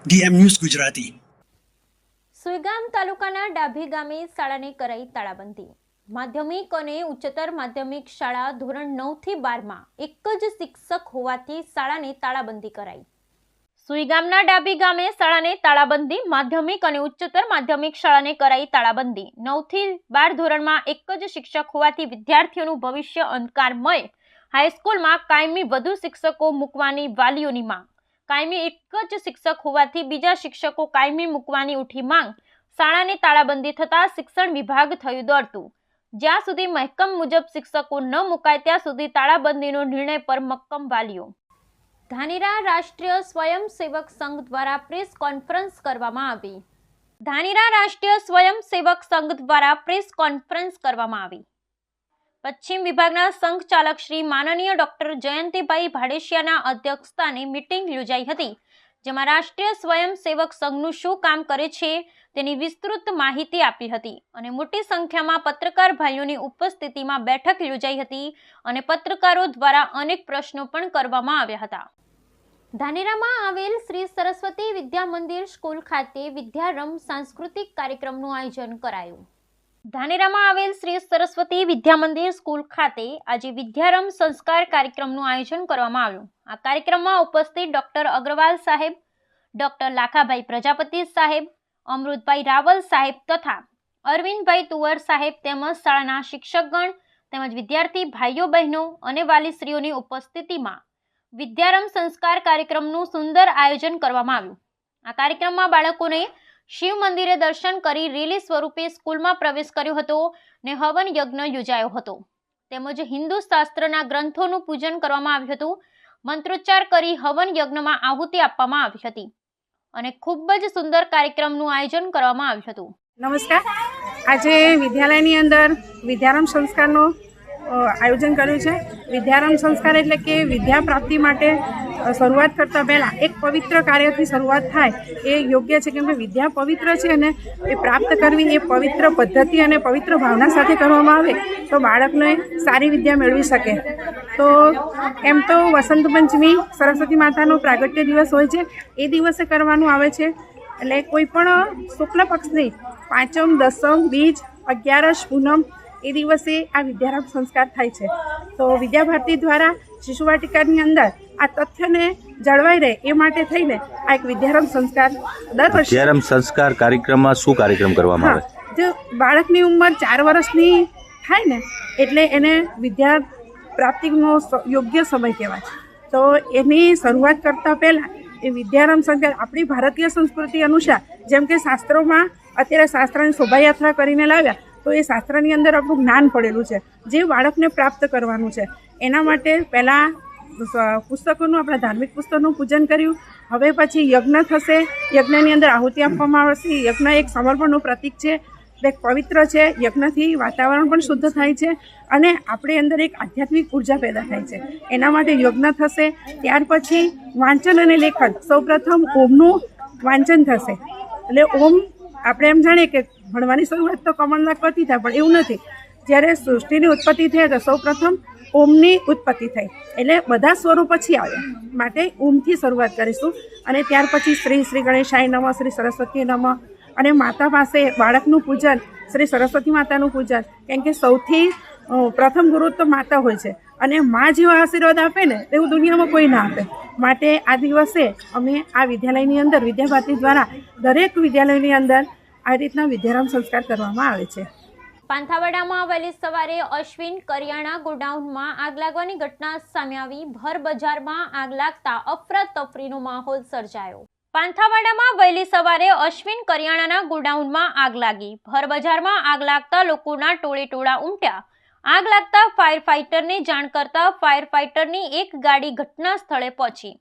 DM news Gujarati. Suigam તાલુકાના ડાભી ગામે શાળાને કરાઈ તાળાબંધી। માધ્યમિક અને ઉચ્ચતર માધ્યમિક શાળા ધોરણ 9 થી 12 માં એક જ શિક્ષક હોવાથી શાળાને તાળાબંધી કરાઈ। સુઈગામના ડાભી ગામે શાળાને તાળાબંધી। માધ્યમિક અને ઉચ્ચતર માધ્યમિક શાળાને કરાઈ તાળાબંધી। 9 થી 12 ધોરણમાં એક જ શિક્ષક હોવાથી વિદ્યાર્થીઓનું ભવિષ્ય અંધકારમય। હાઈસ્કૂલમાં કાયમી વધુ શિક્ષકો મૂકવાની વાલીઓની માંગ। કાયમી એક જ શિક્ષક હોવાથી બીજા શિક્ષકો કાયમી મૂકવાની ઉઠી માંગ। શાળાને તાળાબંધી થતા શિક્ષણ વિભાગ થયું દોડતું। જ્યાં સુધી મહેકમ મુજબ શિક્ષકો ન મુકાય ત્યાં સુધી તાળાબંધીનો નિર્ણય પર મક્કમ વાલીઓ। ધાનેરા રાષ્ટ્રીય સ્વયંસેવક સંઘ દ્વારા પ્રેસ કોન્ફરન્સ કરવામાં આવી। ધાનેરા રાષ્ટ્રીય સ્વયંસેવક સંઘ દ્વારા પ્રેસ કોન્ફરન્સ કરવામાં આવી। પશ્ચિમ વિભાગના સંઘ ચાલક શ્રી માનનીય ડોક્ટર જયંતિભાઈ ભાડેશિયાના અધ્યક્ષસ્થાને મીટિંગ યોજાઈ હતી, જેમાં રાષ્ટ્રીય સ્વયંસેવક સંઘનું શું કામ કરે છે તેની વિસ્તૃત માહિતી આપી હતી અને મોટી સંખ્યામાં પત્રકાર ભાઈઓની ઉપસ્થિતિમાં બેઠક યોજાઈ હતી અને પત્રકારો દ્વારા અનેક પ્રશ્નો પણ કરવામાં આવ્યા હતા। ધાનેરામાં આવેલ શ્રી સરસ્વતી વિદ્યા મંદિર સ્કૂલ ખાતે વિદ્યારંભ સાંસ્કૃતિક કાર્યક્રમનું આયોજન કરાયું। ધાનેરામાં આવેલ શ્રી સરસ્વતી વિદ્યા મંદિર સ્કૂલ ખાતે આજે વિદ્યારંભ સંસ્કાર કાર્યક્રમનું આયોજન કરવામાં આવ્યું। આ કાર્યક્રમમાં ઉપસ્થિત ડોક્ટર અગ્રવાલ સાહેબ, ડોક્ટર લાખાભાઈ પ્રજાપતિ સાહેબ, અમૃતભાઈ રાવલ સાહેબ તથા અરવિંદભાઈ તુવર સાહેબ તેમજ શાળાના શિક્ષકગણ તેમજ વિદ્યાર્થી ભાઈઓ બહેનો અને વાલીશ્રીઓની ઉપસ્થિતિમાં વિદ્યારંભ સંસ્કાર કાર્યક્રમનું સુંદર આયોજન કરવામાં આવ્યું। આ કાર્યક્રમમાં બાળકોને શિવ મંદિરે દર્શન કરી રેલી સ્વરૂપે સ્કૂલમાં પ્રવેશ કર્યો હતો ને હવન યજ્ઞ યોજાયો હતો, તેમજ હિન્દુ શાસ્ત્રના ગ્રંથોનું પૂજન કરવામાં આવ્યું હતું। મંત્રોચ્ચાર કરી હવન યજ્ઞમાં આહુતિ આપવામાં આવી હતી અને ખૂબ જ સુંદર કાર્યક્રમનું આયોજન કરવામાં આવ્યું હતું। નમસ્કાર, આજે વિદ્યાલયની અંદર વિદ્યારંભ સંસ્કારનું આયોજન કર્યું છે। વિદ્યારંભ સંસ્કાર એટલે કે વિદ્યા પ્રાપ્તિ માટે શરૂઆત કરતાં પહેલાં એક પવિત્ર કાર્યથી શરૂઆત થાય એ યોગ્ય છે, કેમ કે વિદ્યા પવિત્ર છે અને એ પ્રાપ્ત કરવી એ પવિત્ર પદ્ધતિ અને પવિત્ર ભાવના સાથે કરવામાં આવે તો બાળકને સારી વિદ્યા મેળવી શકે। તો એમ તો વસંત પંચમી સરસ્વતી માતાનો પ્રાગટ્ય દિવસ હોય છે, એ દિવસે કરવાનું આવે છે। એટલે કોઈ પણ શુક્લ પક્ષની પાંચમ, દસમ, બીજ, 11, પૂનમ એ દિવસે આ વિદ્યારંભ સંસ્કાર થાય છે। તો વિદ્યાભારતી દ્વારા શિશુવાટિકાની અંદર આ તથ્યને જળવાઈ રહે એ માટે થઈને આ એક વિદ્યારંભ સંસ્કાર દર વર્ષે વિદ્યારંભ સંસ્કાર કાર્યક્રમમાં શું કાર્યક્રમ કરવામાં આવે? જો બાળકની ઉંમર 4 વર્ષની થાય ને એટલે એને વિદ્યા પ્રાપ્તિનો યોગ્ય સમય કહેવાય છે। તો એની શરૂઆત કરતાં પહેલાં એ વિદ્યારંભ સંસ્કાર આપણી ભારતીય સંસ્કૃતિ અનુસાર, જેમ કે શાસ્ત્રોમાં અત્યારે શાસ્ત્રની શોભાયાત્રા કરીને લાવ્યા તો એ શાસ્ત્રની અંદર આપણું જ્ઞાન પડેલું છે જે બાળકને પ્રાપ્ત કરવાનું છે। એના માટે પહેલાં પુસ્તકોનું, આપણા ધાર્મિક પુસ્તકોનું પૂજન કર્યું। હવે પછી યજ્ઞ થશે, યજ્ઞની અંદર આહુતિ આપવામાં આવશે। યજ્ઞ એક સમર્પણનું પ્રતીક છે, એક પવિત્ર છે। યજ્ઞથી વાતાવરણ પણ શુદ્ધ થાય છે અને આપણી અંદર એક આધ્યાત્મિક ઉર્જા પેદા થાય છે। એના માટે યજ્ઞ થશે। ત્યાર પછી વાંચન અને લેખન, સૌપ્રથમ ઓમનું વાંચન થશે। એટલે ઓમ આપણે એમ જાણીએ કે ભણવાની શરૂઆત તો કમળના કથી થાય, પણ એવું નથી। જ્યારે સૃષ્ટિની ઉત્પત્તિ થઈ તો સૌપ્રથમ ઓમની ઉત્પત્તિ થઈ, એટલે બધા સ્વરો પછી આવ્યા, માટે ઓમથી શરૂઆત કરીશું। અને ત્યાર પછી શ્રી ગણેશાય નમઃ, શ્રી સરસ્વતી નમઃ, અને માતા પાસે બાળકનું પૂજન, શ્રી સરસ્વતી માતાનું પૂજન, કેમ કે સૌથી પ્રથમ ગુરુ તો માતા હોય છે અને મા જેવા આશીર્વાદ આપે ને એવું દુનિયામાં કોઈ ના આપે। માટે આ દિવસે અમે આ વિદ્યાલયની અંદર વિદ્યાભારતી દ્વારા દરેક વિદ્યાલયની અંદર આ રીતના વિદ્યારંભ સંસ્કાર કરવામાં આવે છે। પાંથાવાડામાં વહેલી સવારે અશ્વિન કરિયાણા ગોડાઉનમાં આગ લાગવાની ઘટના સામે આવી। ભર બજારમાં આગ લાગતા અફરાતફરીનો માહોલ સર્જાયો। પાંથાવાડામાં વહેલી સવારે અશ્વિન કરિયાણાના ગોડાઉનમાં આગ લાગી। ભર બજારમાં આગ લાગતા લોકોના ટોળે ટોળા ઉમટ્યા। આગ લાગતા ફાયર ફાઇટરને જાણ કરતા ફાયર ફાઇટરની એક ગાડી ઘટના સ્થળે પહોંચી।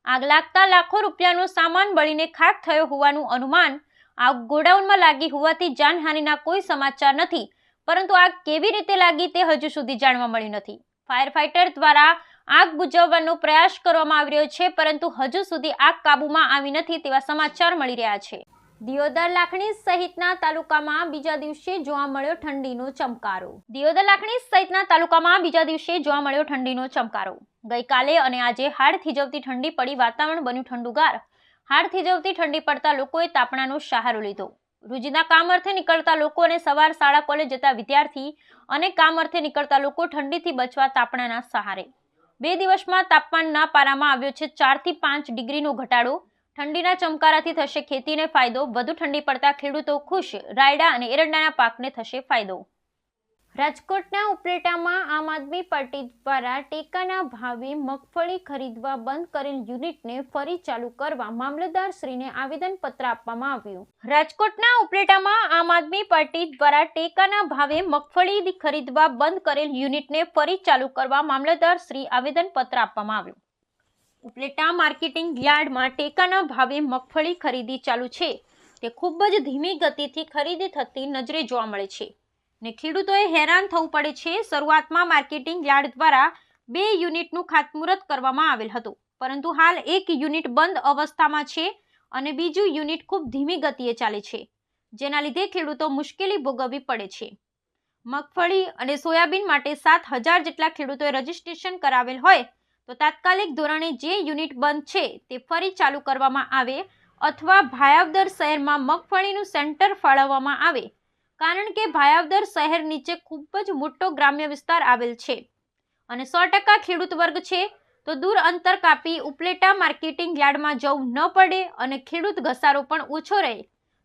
આગ લાગતા લાખો રૂપિયાનો સામાન બળીને ખાખ થયો હોવાનું અનુમાન। આગ ગોડાઉનમાં લાગી હોવાથી જાનહાનિના કોઈ સમાચાર નથી, પરંતુ આગ કેવી રીતે લાગી તે હજુ સુધી જાણવા મળ્યું નથી। ફાયર ફાઇટર દ્વારા આગ બુઝાવવાનો પ્રયાસ કરવામાં આવી રહ્યો છે, પરંતુ હજુ સુધી આગ કાબૂમાં આવી નથી તેવા સમાચાર મળી રહ્યા છે। દિયોદર, લાખણી સહિતના તાલુકામાં બીજા દિવસે જોવા મળ્યો ઠંડીનો ચમકારો। દિયોદર, લાખણી સહિતના તાલુકામાં બીજા દિવસે જોવા મળ્યો ઠંડીનો ચમકારો। ગઈકાલે અને આજે હાડ થીજવતી ઠંડી પડી વાતાવરણ બન્યું ઠંડુગાર। હાડ થીજવતી ઠંડી પડતા લોકોએ તાપણાનો સહારો લીધો. રોજિંદા કામ અર્થે નીકળતા લોકો અને સવાર શાળા કોલેજ જતા વિદ્યાર્થી અને કામ અર્થે નીકળતા લોકો ઠંડીથી બચવા તાપણાના સહારે. 2 દિવસમાં તાપમાનના પારામાં આવ્યો છે 4 થી 5 ડિગ્રીનો ઘટાડો. ઠંડીના ચમકારાથી થશે ખેતીને ફાયદો. વધુ ઠંડી પડતા ખેડૂતો ખુશ. રાયડા અને એરંડાના પાકને થશે ફાયદો. રાજકોટના ઉપલેટામાં આમ આદમી પાર્ટી દ્વારા ટેકાના ભાવે મગફળી ખરીદવા બંધ કરેલ યુનિટને ફરી ચાલુ કરવા મામલતદારશ્રીને આવેદનપત્ર આપવામાં આવ્યું. રાજકોટના ઉપલેટામાં આમ આદમી પાર્ટી દ્વારા ટેકાના ભાવે મગફળી ખરીદવા બંધ કરેલ યુનિટને ફરી ચાલુ કરવા મામલતદારશ્રી આવેદનપત્ર આપવામાં આવ્યું. ઉપલેટા માર્કેટિંગ યાર્ડમાં ટેકાના ભાવે મગફળી ખરીદી ચાલુ છે તે ખૂબ જ ધીમી ગતિથી ખરીદી થતી નજરે જોવા મળે છે ને ખેડૂતોએ હેરાન થવું પડે છે. શરૂઆતમાં માર્કેટિંગ યાર્ડ દ્વારા 2 યુનિટનું ખાતમુહૂર્ત કરવામાં આવેલ હતું, પરંતુ હાલ 1 યુનિટ બંધ અવસ્થામાં છે અને બીજું યુનિટ ખૂબ ધીમી ગતિએ ચાલે છે, જેના લીધે ખેડૂતો મુશ્કેલી ભોગવવી પડે છે. મગફળી અને સોયાબીન માટે 7,000 જેટલા ખેડૂતોએ રજીસ્ટ્રેશન કરાવેલ હોય તો તાત્કાલિક ધોરણે જે યુનિટ બંધ છે તે ફરી ચાલુ કરવામાં આવે અથવા ભાયાવદર શહેરમાં મગફળીનું સેન્ટર ફાળવવામાં આવે, કારણ કે ભાયાવદર શહેર નીચે ખૂબ જ મોટો ગ્રામ્ય વિસ્તાર આવેલ છે અને 100% ખેડૂત વર્ગ છે, તો દૂર અંતર કાપી ઉપલેટા માર્કેટિંગ યાર્ડમાં જવું ન પડે અને ખેડૂત ઘસારો પણ ઓછો રહે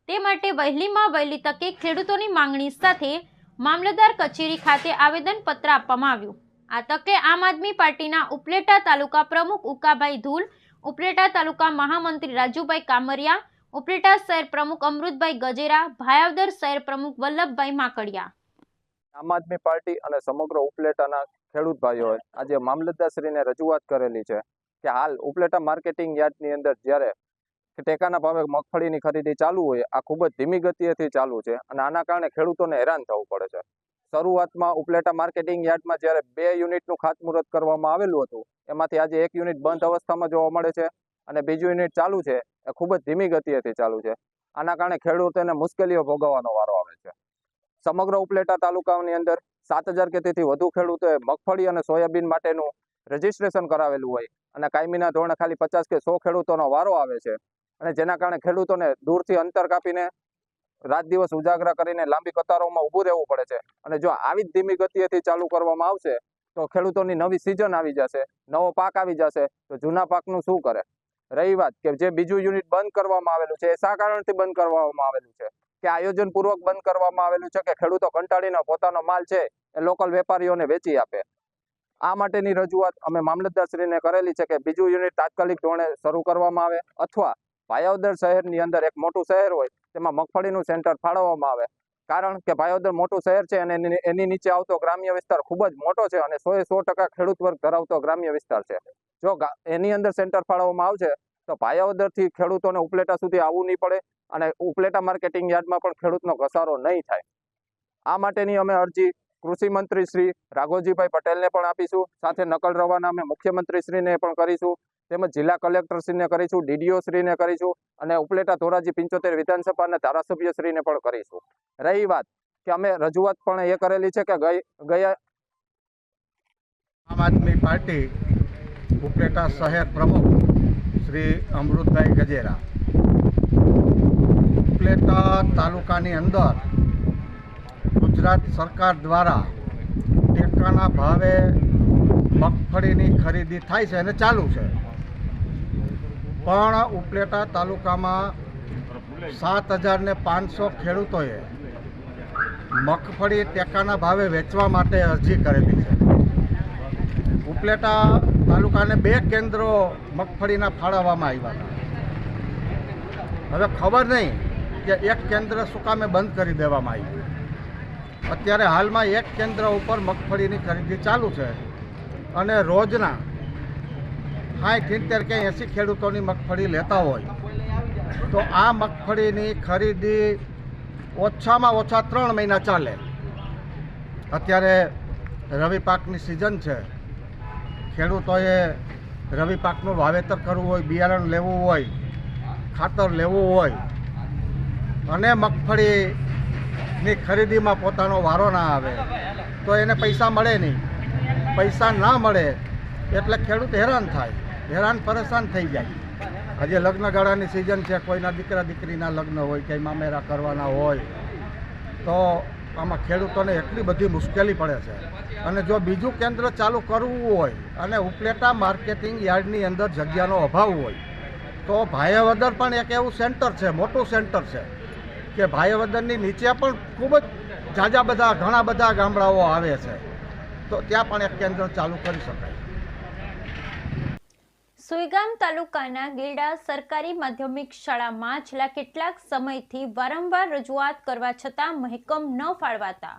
તે માટે વહેલીમાં વહેલી તકે ખેડૂતોની માંગણી સાથે મામલતદાર કચેરી ખાતે આવેદનપત્ર આપવામાં આવ્યું. આ તકે આમ આદમી પાર્ટીના ઉપલેટા તાલુકા પ્રમુખ ઉકાભાઈ ધૂલ, ઉપલેટા તાલુકા મહામંત્રી રાજુભાઈ કામરિયા, ઉપલેટા શહેર પ્રમુખ અમૃતભાઈ ગજેરા, ભાયાવદર શહેર પ્રમુખ વલ્લભભાઈ માકડિયા. આમ આદમી પાર્ટી અને સમગ્ર ઉપલેટાના ખેડૂત ભાઈઓએ આજે મામલતદારશ્રીને રજૂઆત કરેલી છે કે હાલ ઉપલેટા માર્કેટિંગ યાર્ડની અંદર જ્યારે ટેકાના ભાવે મગફળીની ખરીદી ચાલુ હોય, આ ખૂબ જ ધીમી ગતિએથી ચાલુ છે અને આના કારણે ખેડૂતોને હેરાન થવું પડે છે. શરૂઆતમાં ઉપલેટા માર્કેટિંગ યાર્ડમાં જ્યારે 2 યુનિટનું ખાતમુહૂર્ત કરવામાં આવેલું હતું, એમાંથી આજે 1 યુનિટ બંધ અવસ્થામાં જોવા મળે છે અને બીજું યુનિટ ચાલુ છે એ ખૂબ જ ધીમી ગતિએથી ચાલુ છે. આના કારણે ખેડૂતોને મુશ્કેલીઓ ભોગવવાનો વારો આવે છે. સમગ્ર ઉપલેટા તાલુકાની અંદર 7,000 કે તેથી વધુ ખેડૂતોએ મગફળી અને સોયાબીન માટેનું રજીસ્ટ્રેશન કરાવેલું હોય અને કાયમીના ધોરણે ખાલી 50 કે 100 ખેડૂતોનો વારો આવે છે અને જેના કારણે ખેડૂતોને દૂરથી અંતર કાપીને રાત દિવસ ઉજાગરા કરીને લાંબી કતારોમાં ઊભું રહેવું પડે છે. અને જો આવી જ ધીમી ગતિએથી ચાલુ કરવામાં આવશે તો ખેડૂતોની નવી સિઝન આવી જશે, નવો પાક આવી જશે, તો જૂના પાકનું શું કરે? રહી વાત કે જે બીજું યુનિટ બંધ કરવામાં આવેલું છે, એ શા કારણથી બંધ કરવામાં આવેલું છે? કે આયોજનપૂર્વક બંધ કરવામાં આવેલું છે કે ખેડૂતો કંટાળીને પોતાનો માલ છે એ લોકલ વેપારીઓને વેચી આપે? આ માટેની રજૂઆત અમે મામલતદારશ્રીને કરેલી છે કે બીજું યુનિટ તાત્કાલિક ધોરણે શરૂ કરવામાં આવે અથવા ભાયાવદર શહેરની અંદર એક મોટું શહેર હોય તેમાં મગફળીનું સેન્ટર ફાળવવામાં આવે. કારણ કે ભાયાવદર મોટું શહેર છે અને એની નીચે આવતો ગ્રામ્ય વિસ્તાર ખૂબ જ મોટો છે અને 100% ખેડૂત વર્ગ ધરાવતો ગ્રામ્ય વિસ્તાર છે. જો એની અંદર સેન્ટર ફાળવવામાં આવશે તો ભાયાવદરથી ખેડૂતોને ઉપલેટા સુધી આવવું નહીં પડે અને ઉપલેટા માર્કેટિંગ યાર્ડમાં પણ ખેડૂતનો ઘસારો નહીં થાય. આ માટેની અમે અરજી કૃષિ મંત્રી શ્રી રાઘોજીભાઈ પટેલને પણ આપીશું, સાથે નકલ રવાના અમે મુખ્યમંત્રી શ્રીને પણ કરીશું, તેમજ જિલ્લા કલેક્ટર શ્રીને કરીશું, ડીડીઓ શ્રીને કરીશું અને ઉપલેટા ધોરાજી 75 વિધાનસભાના ધારાસભ્ય શ્રીને પણ કરીશું. રહી વાત કે અમે રજૂઆત પણ એ કરેલી છે કે ગયા આમ આદમી પાર્ટી ઉપલેટા શહેર પ્રમુખ શ્રી અમૃતભાઈ ગજેરા ઉપલેટા તાલુકાની અંદર ગુજરાત સરકાર દ્વારા ટેકાના ભાવે મગફળીની ખરીદી થાય છે અને ચાલુ છે, પણ ઉપલેટા તાલુકામાં 7,500 ખેડૂતોએ મગફળી ટેકાના ભાવે વેચવા માટે અરજી કરેલી છે. ઉપલેટા તાલુકાને 2 કેન્દ્રો મગફળીના ફાળવવામાં આવ્યા હતા. હવે ખબર નહીં કે 1 કેન્દ્ર શું કામે બંધ કરી દેવામાં આવ્યું. અત્યારે હાલમાં 1 કેન્દ્ર ઉપર મગફળીની ખરીદી ચાલુ છે અને રોજના 60, 70 કે 80 ખેડૂતોની મગફળી લેતા હોય તો આ મગફળીની ખરીદી ઓછામાં ઓછા 3 મહિના ચાલે. અત્યારે રવિ પાકની સિઝન છે, ખેડૂતોએ રવિ પાકનું વાવેતર કરવું હોય, બિયારણ લેવું હોય, ખાતર લેવું હોય અને મગફળીની ખરીદીમાં પોતાનો વારો ના આવે તો એને પૈસા મળે નહીં. પૈસા ના મળે એટલે ખેડૂત હેરાન થાય, હેરાન પરેશાન થઈ જાય આજે લગ્નગાળાની સિઝન છે, કોઈના દીકરા દીકરીના લગ્ન હોય, ક્યાંય મામેરા કરવાના હોય, તો આમાં ખેડૂતોને એટલી બધી મુશ્કેલી પડે છે. અને જો બીજું કેન્દ્ર ચાલુ કરવું હોય અને ઉપલેટા માર્કેટિંગ યાર્ડની અંદર જગ્યાનો અભાવ હોય તો ભાયાવદર પણ એક એવું સેન્ટર છે, મોટું સેન્ટર છે કે ભાયાવદરની નીચે પણ ખૂબ જ ઘણા બધા ગામડાઓ આવે છે, તો ત્યાં પણ એક કેન્દ્ર ચાલુ કરી શકાય. સુઈગામ તાલુકાના ગેડા સરકારી માધ્યમિક શાળામાં છેલ્લા કેટલાક સમયથી વારંવાર રજૂઆત કરવા છતાં મહેકમ ન ફાળવાતા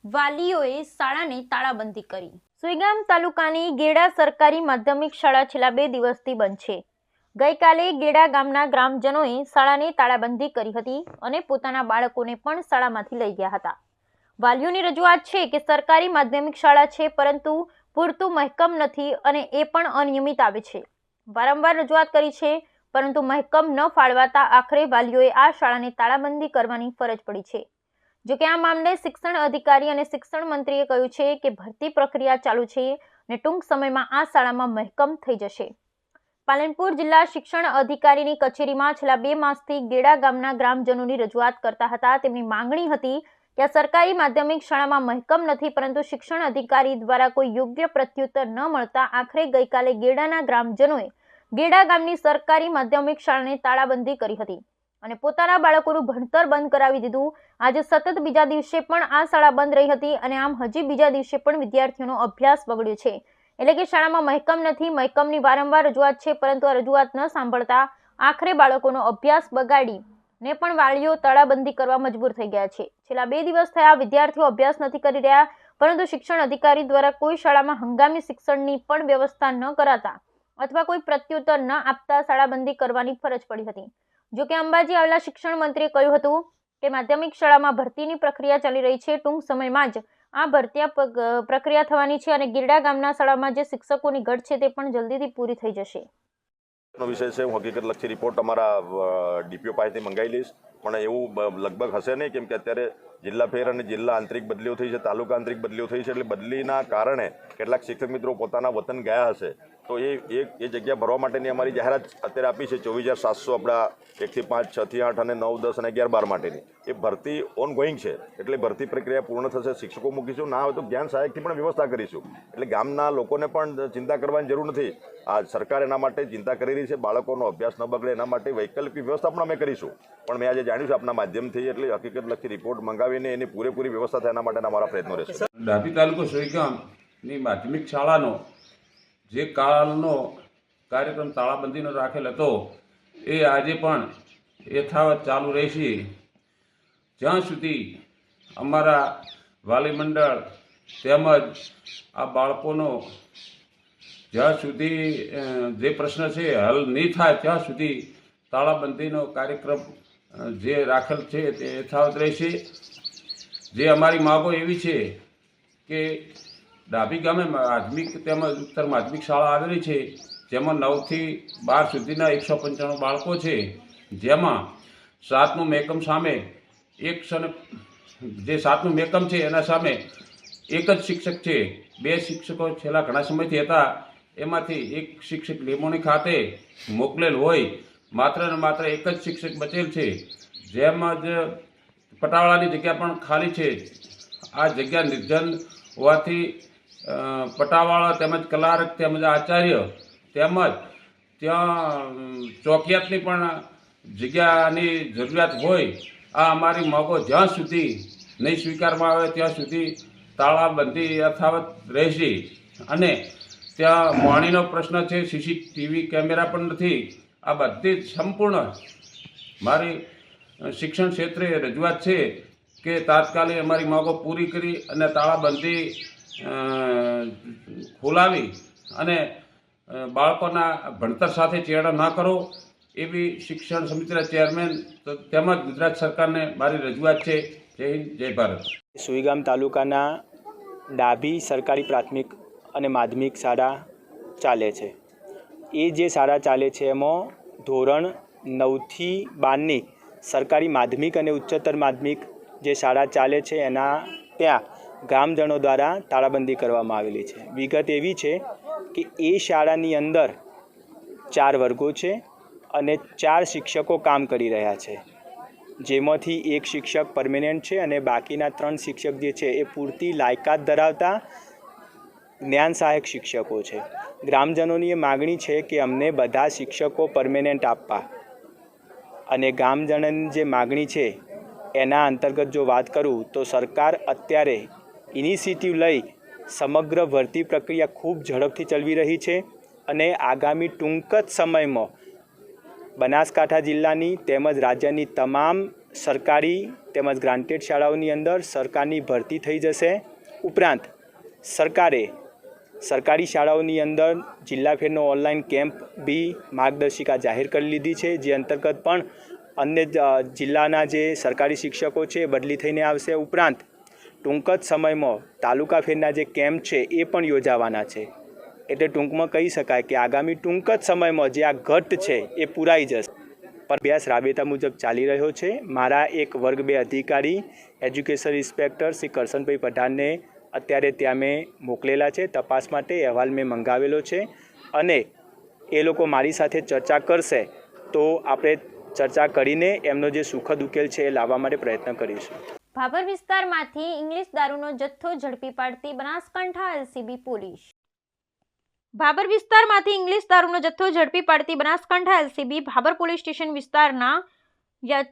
વાલીઓએ શાળાને તાળાબંધી કરી. સુઈગામ તાલુકાની ગેડા સરકારી માધ્યમિક શાળા છેલ્લા 2 દિવસથી બંધ છે. ગઈકાલે ગેડા ગામના ગ્રામજનોએ શાળાને તાળાબંધી કરી હતી અને પોતાના બાળકોને પણ શાળામાંથી લઈ ગયા હતા. વાલીઓની રજૂઆત છે કે સરકારી માધ્યમિક શાળા છે પરંતુ પૂરતું મહેકમ નથી અને એ પણ અનિયમિત આવે છે. વારંવાર રજૂઆત કરી છે પરંતુ મહેકમ ન ફાળવાતા આખરે વાલીઓએ આ શાળાને તાળાબંધી કરવાની ફરજ પડી છે. જોકે આ મામલે શિક્ષણ અધિકારી અને શિક્ષણ મંત્રીએ કહ્યું છે કે ભરતી પ્રક્રિયા ચાલુ છે અને ટૂંક સમયમાં આ શાળામાં મહેકમ થઈ જશે. પાલનપુર જિલ્લા શિક્ષણ અધિકારીની કચેરીમાં છેલ્લા 2 માસથી ગેડા ગામના ગ્રામજનોની રજૂઆત કરતા હતા. તેમની માંગણી હતી કે આ સરકારી માધ્યમિક શાળામાં મહેકમ નથી પરંતુ શિક્ષણ અધિકારી દ્વારા કોઈ યોગ્ય પ્રત્યુત્તર ન મળતા આખરે ગઈકાલે ગેડાના ગ્રામજનોએ ગેડા ગામની સરકારી માધ્યમિક શાળાને તાળાબંધી કરી હતી અને પોતાના બાળકોનું ભણતર બંધ કરાવી દીધું. આજે સતત બીજા દિવસે પણ આ શાળા બંધ રહી હતી અને આમ હજી બીજા દિવસે પણ વિદ્યાર્થીઓનો અભ્યાસ બગડ્યો છે. એટલે કે શાળામાં મહેકમ નથી, મહેકમની વારંવાર રજૂઆત છે પરંતુ આ રજૂઆત ન સાંભળતા આખરે બાળકોનો અભ્યાસ બગાડીને પણ વાલીઓ તાળાબંધી કરવા મજબૂર થઈ ગયા છે. છેલ્લા 2 દિવસ થયા વિદ્યાર્થીઓ અભ્યાસ નથી કરી રહ્યા પરંતુ શિક્ષણ અધિકારી દ્વારા કોઈ શાળામાં હંગામી શિક્ષણની પણ વ્યવસ્થા ન કરાતા અથવા કોઈ પ્રત્યુત્તર ન આપતા શાળાબંધી કરવાની ફરજ પડી હતી. જોકે અંબાજી આવેલા શિક્ષણ મંત્રીએ કહ્યું હતું કે માધ્યમિક શાળામાં ભરતીની પ્રક્રિયા ચાલી રહી છે. ટૂંક સમયમાં જ આ ભરતી પ્રક્રિયા થવાની છે અને ગીરડા ગામના શાળામાં જે શિક્ષકોની ઘટ છે તે પણ જલ્દીથી પૂરી થઈ જશે. વિષય છે, હું હકીકતલક્ષી રિપોર્ટ અમારા ડીપીઓ પાસેથી મંગાવી લઈશ, પણ એવું લગભગ હશે નહીં કેમ કે અત્યારે જિલ્લા ફેર અને જિલ્લા આંતરિક બદલીઓ થઈ છે, તાલુકા આંતરિક બદલીઓ થઈ છે, એટલે બદલીના કારણે કેટલાક શિક્ષક મિત્રો પોતાના વતન ગયા હશે તો એ જગ્યા ભરવા માટેની અમારી જાહેરાત અત્યારે આપી છે 24,700 આપણા 1 થી 5, 6 થી 8 અને 9, 10 અને 11, 12 માટેની. એ ભરતી ઓનગોઈંગ છે એટલે ભરતી પ્રક્રિયા પૂર્ણ થશે. શિક્ષકો મૂકીશું, ના હોય તો જ્ઞાન સહાયકથી પણ વ્યવસ્થા કરીશું. એટલે ગામના લોકોને પણ ચિંતા કરવાની જરૂર નથી. આ સરકાર એના માટે ચિંતા કરી રહી છે, બાળકોનો અભ્યાસ ન બગડે એના માટે વૈકલ્પિક વ્યવસ્થા પણ અમે કરીશું. પણ મેં આજે જાણ્યું છે આપના માધ્યમથી, એટલે હકીકતલક્ષી રિપોર્ટ મંગાવીને એની પૂરેપૂરી વ્યવસ્થા થાય એના માટેના અમારા પ્રયત્નો રહેશે. ડાભી તાલુકો સુઈગામની માધ્યમિક શાળાનો જે કાલનો કાર્યક્રમ તાળાબંધીનો રાખેલ હતો એ આજે પણ યથાવત ચાલુ રહેશે જ્યાં સુધી અમારા વાલી મંડળ તેમજ આ બાળકોનો જ્યાં સુધી જે પ્રશ્ન છે હલ નહીં થાય ત્યાં સુધી તાળાબંધીનો કાર્યક્રમ જે રાખેલ છે તે યથાવત રહેશે. જે અમારી માગો એવી છે કે ડાભી ગામે માધ્યમિક તેમજ ઉત્તર માધ્યમિક શાળા આવેલી છે જેમાં 9 થી 12 સુધીના 195 બાળકો છે, જેમાં 7મું મહેકમ સામે જે 7મું મહેકમ છે એના સામે એક જ શિક્ષક છે. 2 શિક્ષકો છેલ્લા ઘણા સમયથી હતા, એમાંથી એક શિક્ષક લીંબોણી ખાતે મોકલેલ હોય, માત્ર ને માત્ર એક જ શિક્ષક બચેલ છે. જેમાં જ પટાવાળાની જગ્યા પણ ખાલી છે. આ જગ્યા નિર્જન હોવાથી પટાવાળા તેમજ કલારક તેમજ આચાર્ય તેમજ ત્યાં ચોકિયાતની પણ જગ્યાની જરૂરિયાત હોય. આ અમારી માગો જ્યાં સુધી નહીં સ્વીકારવામાં આવે ત્યાં સુધી તાળાબંધી યથાવત રહેશે. અને ત્યાં પાણીનો પ્રશ્ન છે, સીસીટીવી કેમેરા પણ નથી. આ બધી જ સંપૂર્ણ મારી શિક્ષણ ક્ષેત્રે રજૂઆત છે કે તાત્કાલિક અમારી માગો પૂરી કરી અને તાળાબંધી ખોલાવી અને બાળકોના ભણતર સાથે ચેડા ના કરો એવી શિક્ષણ સમિતિના ચેરમેન તેમજ ગુજરાત સરકારને મારી રજૂઆત છે. જય હિન્દ, જય ભારત. સુઈગામ તાલુકાના ડાભી સરકારી પ્રાથમિક અને માધ્યમિક શાળા ચાલે છે. એ જે શાળા ચાલે છે એમાં ધોરણ 9 થી 12ની સરકારી માધ્યમિક અને ઉચ્ચતર માધ્યમિક જે શાળા ચાલે છે એના ત્યાં ગ્રામજનો દ્વારા તાળાબંધી કરવામાં આવેલી છે. વિગત એવી છે કે એ શાળાની અંદર 4 વર્ગો છે અને 4 શિક્ષકો કામ કરી રહ્યા છે, જેમાંથી એક શિક્ષક પરમેનન્ટ છે અને બાકીના 3 શિક્ષક જે છે એ પૂરતી લાયકાત ધરાવતા જ્ઞાન સહાયક શિક્ષકો છે. ગ્રામજનોની એ માગણી છે કે અમને બધા શિક્ષકો પરમેનન્ટ આપવા, અને ગ્રામજનોની જે માગણી છે એના અંતર્ગત જો વાત કરું તો સરકાર અત્યારે ઇનિશિયેટિવ લઈ સમગ્ર ભરતી પ્રક્રિયા ખૂબ ઝડપથી ચલાવી રહી છે અને આગામી ટૂંક જ સમયમાં બનાસકાંઠા જિલ્લાની તેમજ રાજ્યની તમામ સરકારી તેમજ ગ્રાન્ટેડ શાળાઓની અંદર સરકારની ભરતી થઈ જશે. ઉપરાંત સરકારે સરકારી શાળાઓની અંદર જિલ્લા ફેરનો ઓનલાઈન કેમ્પ બી માર્ગદર્શિકા જાહેર કરી લીધી છે, જે અંતર્ગત પણ અન્ય જિલ્લાના જે સરકારી શિક્ષકો છે બદલી થઈને આવશે. ઉપરાંત ટૂંક જ સમયમાં તાલુકા ફેરના જે કેમ્પ છે એ પણ યોજાવાના છે. એટલે ટૂંકમાં કહી શકાય કે આગામી ટૂંક જ સમયમાં જે આ ઘટ છે એ પૂરાઈ જશે. પણ અભ્યાસ રાબેતા મુજબ ચાલી રહ્યો છે. મારા એક વર્ગ 2 અધિકારી એજ્યુકેશન ઇન્સ્પેક્ટર શ્રી કરશનભાઈ પઠાણને અત્યારે ત્યાં મેં મોકલેલા છે તપાસ માટે. અહેવાલ મેં મંગાવેલો છે અને એ લોકો મારી સાથે ચર્ચા કરશે તો આપણે ચર્ચા કરીને એમનો જે સુખદ ઉકેલ છે એ લાવવા માટે પ્રયત્ન કરીશું. ભાભર વિસ્તારમાંથી ઇંગ્લિશ દારૂનો જથ્થો ઝડપી પાડતી બનાસકાંઠા એલસીબી પોલીસ. ભાભર વિસ્તારમાંથી ઇંગ્લિશ દારૂનો જથ્થો ઝડપી પાડતી Banaskantha LCB Bhabhar police station વિસ્તારના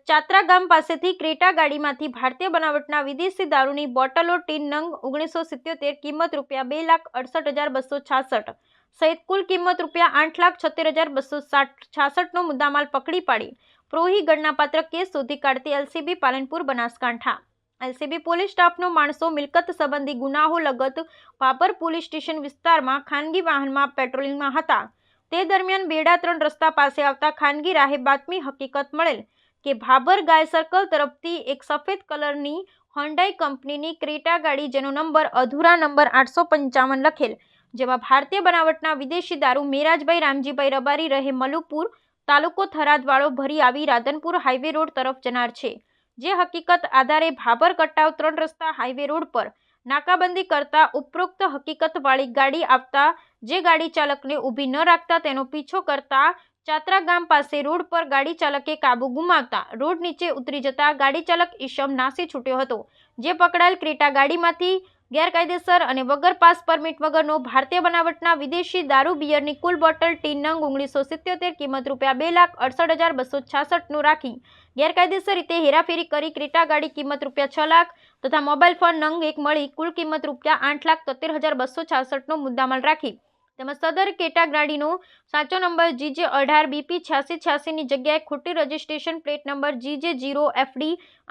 ચાત્રા ગામ પાસેથી ક્રેટા ગાડીમાંથી ભારતીય બનાવટના વિદેશી દારૂની બોટલો ટીન નંગ 1977 કિંમત ₹2,68,266 સહિત કુલ કિંમત ₹8,76,266નો મુદ્દામાલ પકડી પાડી પ્રોહી ગણનાપાત્ર કેસ શોધી કાઢતી LCB Palanpur Banaskantha. LCB police સ્ટાફનો માણસો મિલકત સંબંધી ગુનાઓ લગત ભાભર પોલીસ સ્ટેશન વિસ્તારમાં ખાનગી વાહનમાં પેટ્રોલિંગમાં હતા. તે દરમિયાન બેડા 3 રસ્તા પાસે આવતા ખાનગી રાહે બાતમી હકીકત મળેલ કે ભાભર ગાય સર્કલ તરફથી એક સફેદ કલરની હોન્ડાઈ કંપનીની ક્રેટા ગાડી જેનો નંબર અધૂરા નંબર 855 લખેલ, જેમાં ભારતીય બનાવટના વિદેશી દારૂ મેરાજભાઈ રામજીભાઈ રબારી રહે મલુપુર તાલુકો થરાદવાળો ભરી આવી રાધનપુર હાઈવે રોડ તરફ જનાર છે. જે હકીકત આધારે ભાભર કટાવ 3 રસ્તા હાઈવે રોડ પર નાકાબંધી કરતા ઉપરોક્ત હકીકતવાળી ગાડી આવતા જે ગાડી ચાલકને ઊભી ન રાખતા તેનો પીછો કરતા ચાત્રા ગામ પાસે રોડ પર ગાડી ચાલકે કાબુ ગુમાવતા રોડ નીચે ઉતરી જતા ગાડી ચાલક ઈશમ નાસી છૂટ્યો હતો. જે પકડાયેલ ક્રેટા ગાડીમાંથી ગેરકાયદેસર અને વગર પાસ પરમિટ વગરનો ભારતીય બનાવટના વિદેશી દારૂ બિયરની કુલ બોટલ ટીન નંગ 1977 કિંમત ₹2,68,266નું રાખી ગેરકાયદેસર રીતે હેરાફેરી કરી ક્રેટા ગાડી કિંમત ₹6 લાખ તથા મોબાઈલ ફોન નંગ 1 મળી કુલ કિંમત ₹8,73,266નો મુદ્દામાલ રાખી તેમજ સદર ક્રેટા ગાડીનો સાચો નંબર GJ18BP8686ની જગ્યાએ ખોટી રજિસ્ટ્રેશન પ્લેટ નંબર GJ0FD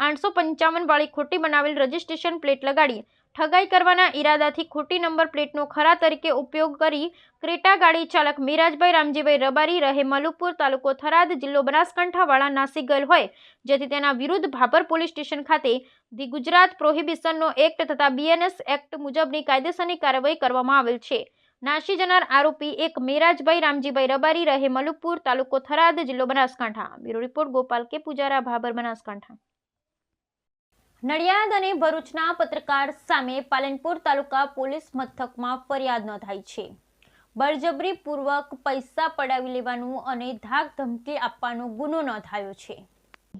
855 વાળી ખોટી બનાવેલ રજિસ્ટ્રેશન પ્લેટ લગાડી ઠગાઈ કરવાના ઈરાદાથી ખોટી નંબર પ્લેટનો ખરા તરીકે ઉપયોગ કરી ક્રેટા ગાડી ચાલક મેરાજભાઈ રામજીભાઈ રબારી રહે મલુપુર તાલુકો થરાદ જિલ્લો બનાસકાંઠા વાળા નાસી ગયેલ હોય, જેથી તેના વિરુદ્ધ ભાભર પોલીસ સ્ટેશન ખાતે ધી ગુજરાત પ્રોહિબિશનનો એક્ટ તથા BNS એક્ટ મુજબની કાયદેસરની કાર્યવાહી કરવામાં આવેલ છે. નાસી જનાર આરોપી એક મેરાજભાઈ રામજીભાઈ રબારી રહે મલુપુર તાલુકો થરાદ જિલ્લો બનાસકાંઠા. બ્યુરો રિપોર્ટ ગોપાલ કે પૂજારા, ભાભર, બનાસકાંઠા. નડિયાદ અને ભરૂચના પત્રકાર સામે પાલનપુર તાલુકા પોલીસ મથકમાં ફરિયાદ નોંધાઈ છે. બળજબરીપૂર્વક પૈસા પડાવી લેવાનું અને ધાક ધમકી આપવાનો ગુનો નોંધાયો છે.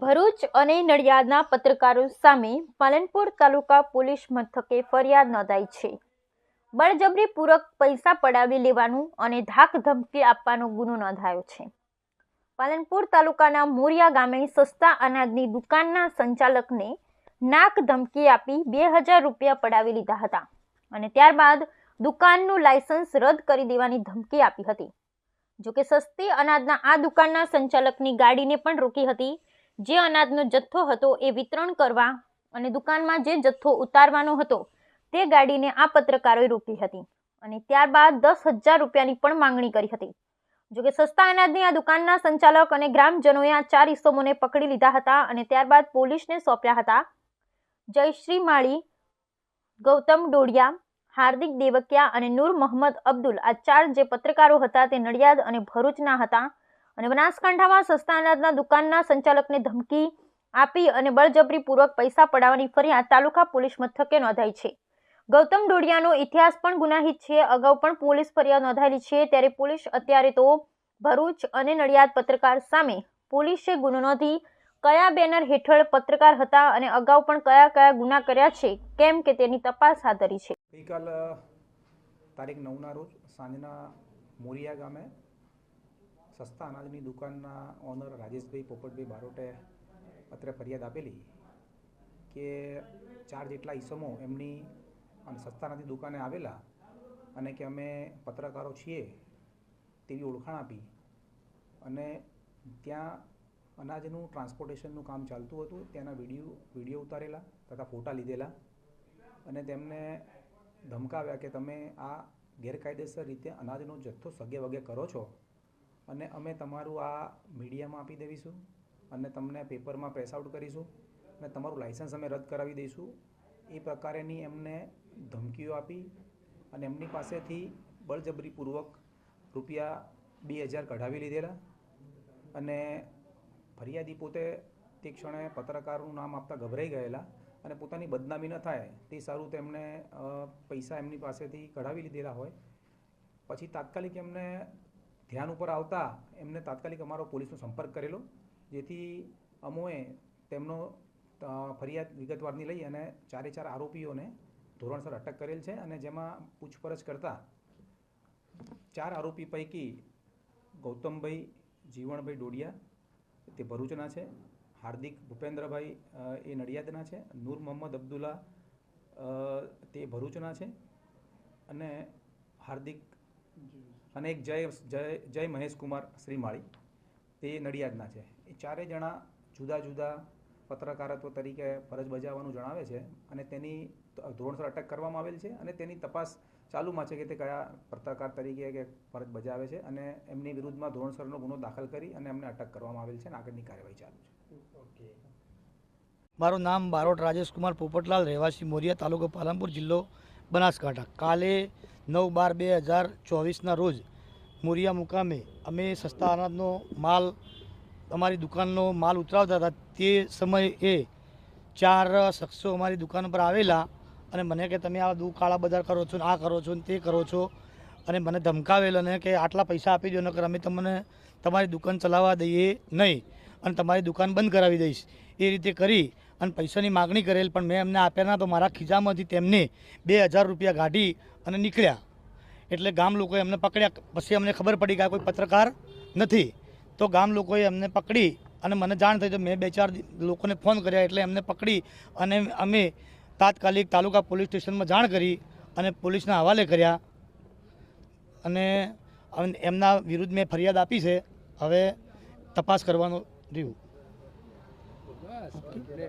ભરૂચ અને નડિયાદના પત્રકારો સામે પાલનપુર તાલુકા પોલીસ મથકે ફરિયાદ નોંધાઈ છે. બળજબરીપૂર્વક પૈસા પડાવી લેવાનું અને ધાક ધમકી આપવાનો ગુનો નોંધાયો છે. પાલનપુર તાલુકાના મોરિયા ગામે સસ્તા અનાજની દુકાનના સંચાલકને નાક ધમકી આપી 2000 રૂપિયા પડાવી લીધા હતા અને ત્યારબાદ દુકાનનું લાયસન્સ રદ કરી દેવાની ધમકી આપી હતી. જોકે સસ્તી અનાજના આ દુકાનના સંચાલકની ગાડીને પણ રોકી હતી. જે અનાજનો જથ્થો હતો એ વિતરણ કરવા અને દુકાનમાં જે જથ્થો ઉતારવાનો હતો તે ગાડીને આ પત્રકારોએ રોકી હતી અને ત્યારબાદ 10,000 રૂપિયાની પણ માંગણી કરી હતી. જોકે સસ્તા અનાજની આ દુકાનના સંચાલક અને ગ્રામજનોએ આ 4 ઇસમોને પકડી લીધા હતા અને ત્યારબાદ પોલીસને સોંપ્યા હતા. જયશ્રી માળી, ગૌતમ ડોડિયા, હાર્દિક દેવકિયા અને નૂર મોહમ્મદ અબ્દુલ આ 4 જે પત્રકારો હતા તે નડિયાદ અને ભરૂચના હતા અને બનાસકાંઠામાં સસ્તા અનાજના દુકાનના સંચાલકને ધમકી આપી અને બળજબરીપૂર્વક પૈસા પડાવવાની ફરિયાદ તાલુકા પોલીસ મથકે નોંધાઈ છે. ગૌતમ ડોડિયાનો ઇતિહાસ પણ ગુનાહિત છે. અગાઉ પણ પોલીસ ફરિયાદ નોંધાયેલી છે. ત્યારે પોલીસ અત્યારે તો ભરૂચ અને નડિયાદ પત્રકાર સામે પોલીસે ગુનો નોંધી કયા બેનર હેઠળ પત્રકાર હતા અને અગાઉ પણ કયા કયા ગુના કર્યા છે કેમ કે તેની તપાસ હાથ ધરી છે. ગઈકાલ તારીખ 9ના રોજ સાંજના મોરિયા ગામે સસ્તા અનાજની દુકાનના ઓનર રાજેશભાઈ પોપટભાઈ બારોટે પત્રે ફરિયાદ આપેલી કે 4 જેટલા ઈસમો એમની સસ્તા અનાજની દુકાને આવેલા અને કે અમે પત્રકારો છીએ તેવી ઓળખાણ આપી અને ત્યાં અનાજનું ટ્રાન્સપોર્ટેશનનું કામ ચાલતું હતું. ત્યાંના વિડીયો ઉતારેલા તથા ફોટા લીધેલા અને તેમને ધમકાવ્યા કે તમે આ ગેરકાયદેસર રીતે અનાજનો જથ્થો સગે વગે કરો છો અને અમે તમારું આ મીડિયામાં આપી દેવીશું અને તમને પેપરમાં પ્રેસ આઉટ કરીશું અને તમારું લાઇસન્સ અમે રદ કરાવી દઈશું. એ પ્રકારેની એમને ધમકીઓ આપી અને એમની પાસેથી બળજબરીપૂર્વક રૂપિયા 2000 કઢાવી લીધેલા અને ફરિયાદી પોતે તે ક્ષણે પત્રકારનું નામ આપતા ગભરાઈ ગયેલા અને પોતાની બદનામી ન થાય તે સારું તેમણે પૈસા એમની પાસેથી કઢાવી લીધેલા હોય. પછી તાત્કાલિક એમને ધ્યાન ઉપર આવતા એમને તાત્કાલિક અમારો પોલીસનો સંપર્ક કરેલો, જેથી અમોએ તેમનો ફરિયાદ વિગતવારની લઈ અને 4 આરોપીઓને ધોરણસર અટક કરેલ છે અને જેમાં પૂછપરછ કરતાં 4 આરોપી પૈકી ગૌતમભાઈ જીવણભાઈ ડોડિયા તે ભરૂચના છે, હાર્દિક ભૂપેન્દ્રભાઈ એ નડિયાદના છે, નૂર મોહમ્મદ અબ્દુલ્લા તે ભરૂચના છે અને હાર્દિક અને એક જય મહેશકુમાર શ્રીમાળી તે નડિયાદના છે. એ 4 જણા જુદા જુદા પત્રકારત્વ તરીકે ફરજ બજાવવાનું જણાવે છે અને તેની ધોરણસર અટક કરવામાં આવેલ છે અને તેની તપાસ ચાલુમાં છે કે તે કયા પત્રકાર તરીકે કે ફરજ બજાવે છે અને એમની વિરુદ્ધમાં ધોરણસરનો ગુનો દાખલ કરી અને એમને અટક કરવામાં આવેલ છે અને આગળની કાર્યવાહી ચાલુ છે. મારું નામ બારોટ રાજેશકુમાર પોપટલાલ, રહેવાસી મોરિયા, તાલુકો પાલનપુર, જિલ્લો બનાસકાંઠા. કાલે 9/12/2024ના રોજ મોરિયા મુકામે અમે સસ્તા અનાજનો માલ અમારી દુકાનનો માલ ઉતરાવતા હતા. તે સમયે 4 શખ્સો અમારી દુકાન પર આવેલા અને મને કે તમે આ કાળા બજાર કરો છો, આ કરો છો, તે કરો છો અને મને ધમકાવેલો અને કે આટલા પૈસા આપી દો નકર અમે તમને તમારી દુકાન ચલાવવા દઈએ નહીં અને તમારી દુકાન બંધ કરાવી દઈશ. એ રીતે કરી અને પૈસાની માગણી કરેલ, પણ મેં એમને આપ્યા ના તો મારા ખિસ્સામાંથી તેમને 2000 રૂપિયા કાઢી અને નીકળ્યા. એટલે ગામ લોકોએ અમને પકડ્યા. પછી અમને ખબર પડી કે આ કોઈ પત્રકાર નથી, તો ગામ લોકોએ અમને પકડી અને મને જાણ થઈ તો મેં 2-4 લોકોને ફોન કર્યા એટલે એમને પકડી અને અમે તાત્કાલિક તાલુકા પોલીસ સ્ટેશનમાં જાણ કરી અને પોલીસના હવાલે કર્યા અને એમના વિરુદ્ધ મેં ફરિયાદ આપી છે. હવે તપાસ કરવાનું રહ્યું.